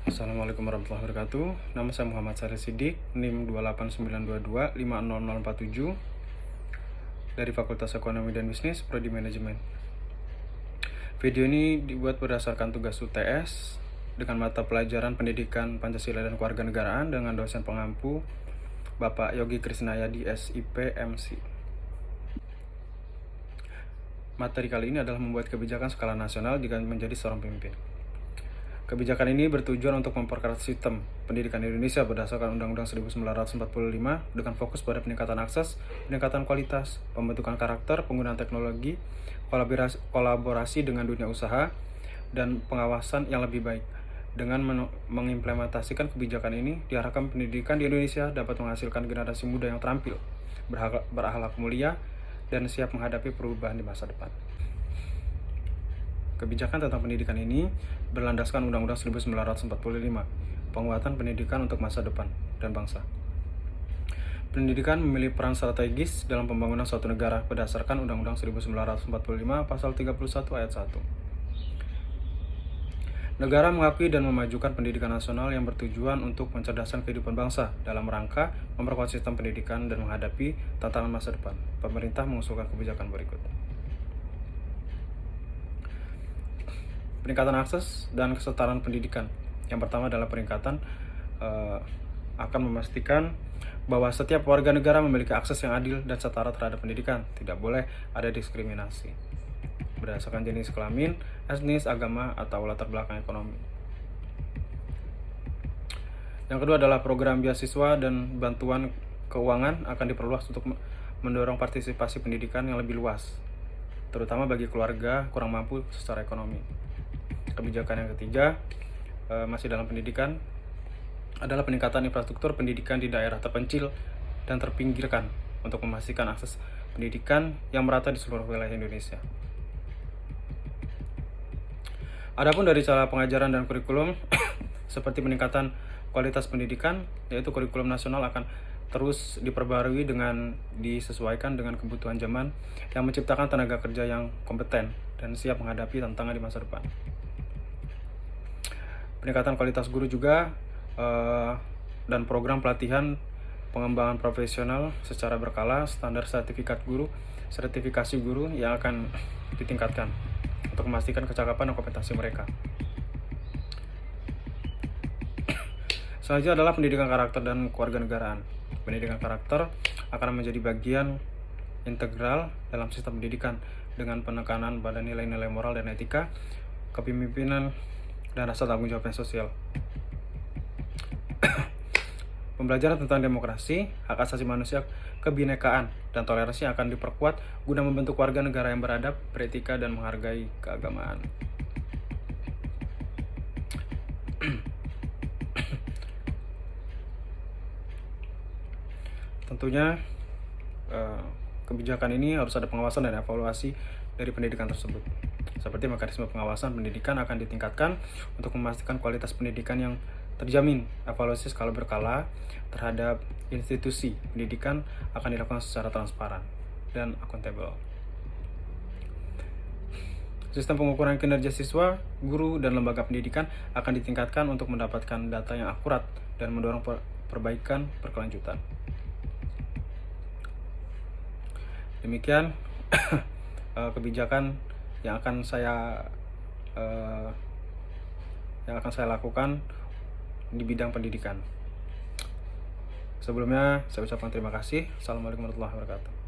Assalamualaikum warahmatullahi wabarakatuh. Nama saya Muhammad Syarif Siddiq, NIM 28922500047 dari Fakultas Ekonomi dan Bisnis, Prodi Manajemen. Video ini dibuat berdasarkan tugas UTS dengan mata pelajaran Pendidikan Pancasila dan Kewarganegaraan dengan dosen pengampu Bapak Yogi Krisnayadi SIP MC. Materi kali ini adalah membuat kebijakan skala nasional jika menjadi seorang pemimpin. Kebijakan ini bertujuan untuk memperkerat sistem pendidikan Indonesia berdasarkan Undang-Undang 1945 dengan fokus pada peningkatan akses, peningkatan kualitas, pembentukan karakter, penggunaan teknologi, kolaborasi dengan dunia usaha, dan pengawasan yang lebih baik. Dengan mengimplementasikan kebijakan ini, diharapkan pendidikan di Indonesia dapat menghasilkan generasi muda yang terampil, berakhlak mulia, dan siap menghadapi perubahan di masa depan. Kebijakan tentang pendidikan ini berlandaskan Undang-Undang 1945, penguatan pendidikan untuk masa depan dan bangsa. Pendidikan memiliki peran strategis dalam pembangunan suatu negara berdasarkan Undang-Undang 1945 Pasal 31 Ayat 1. Negara mengakui dan memajukan pendidikan nasional yang bertujuan untuk mencerdaskan kehidupan bangsa dalam rangka memperkuat sistem pendidikan dan menghadapi tantangan masa depan. Pemerintah mengusulkan kebijakan berikut. Peningkatan akses dan kesetaraan pendidikan. Yang pertama adalah peningkatan akan memastikan bahwa setiap warga negara memiliki akses yang adil dan setara terhadap pendidikan. Tidak boleh ada diskriminasi berdasarkan jenis kelamin, etnis, agama, atau latar belakang ekonomi. Yang kedua adalah program beasiswa dan bantuan keuangan akan diperluas untuk mendorong partisipasi pendidikan yang lebih luas, terutama bagi keluarga kurang mampu secara ekonomi. Kebijakan yang ketiga masih dalam pendidikan adalah peningkatan infrastruktur pendidikan di daerah terpencil dan terpinggirkan untuk memastikan akses pendidikan yang merata di seluruh wilayah Indonesia. Adapun dari cara pengajaran dan kurikulum seperti peningkatan kualitas pendidikan, yaitu kurikulum nasional akan terus diperbarui dengan disesuaikan dengan kebutuhan zaman yang menciptakan tenaga kerja yang kompeten dan siap menghadapi tantangan di masa depan. Peningkatan kualitas guru juga dan program pelatihan pengembangan profesional secara berkala, standar sertifikasi guru yang akan ditingkatkan untuk memastikan kecakapan dan kompetensi mereka. Selanjutnya adalah pendidikan karakter dan kewarganegaraan. Pendidikan karakter akan menjadi bagian integral dalam sistem pendidikan dengan penekanan pada nilai-nilai moral dan etika, kepemimpinan, dan rasa tanggung jawab yang sosial. Pembelajaran tentang demokrasi, hak asasi manusia, kebinekaan, dan toleransi akan diperkuat guna membentuk warga negara yang beradab, beretika, dan menghargai keagamaan. Tentunya kebijakan ini harus ada pengawasan dan evaluasi dari pendidikan tersebut. Seperti mekanisme pengawasan pendidikan akan ditingkatkan untuk memastikan kualitas pendidikan yang terjamin. Evaluasi skala berkala terhadap institusi pendidikan akan dilakukan secara transparan dan akuntabel. Sistem pengukuran kinerja siswa, guru, dan lembaga pendidikan akan ditingkatkan untuk mendapatkan data yang akurat dan mendorong perbaikan berkelanjutan. Demikian kebijakan yang akan saya lakukan di bidang pendidikan. Sebelumnya saya ucapkan terima kasih. Assalamualaikum warahmatullahi wabarakatuh.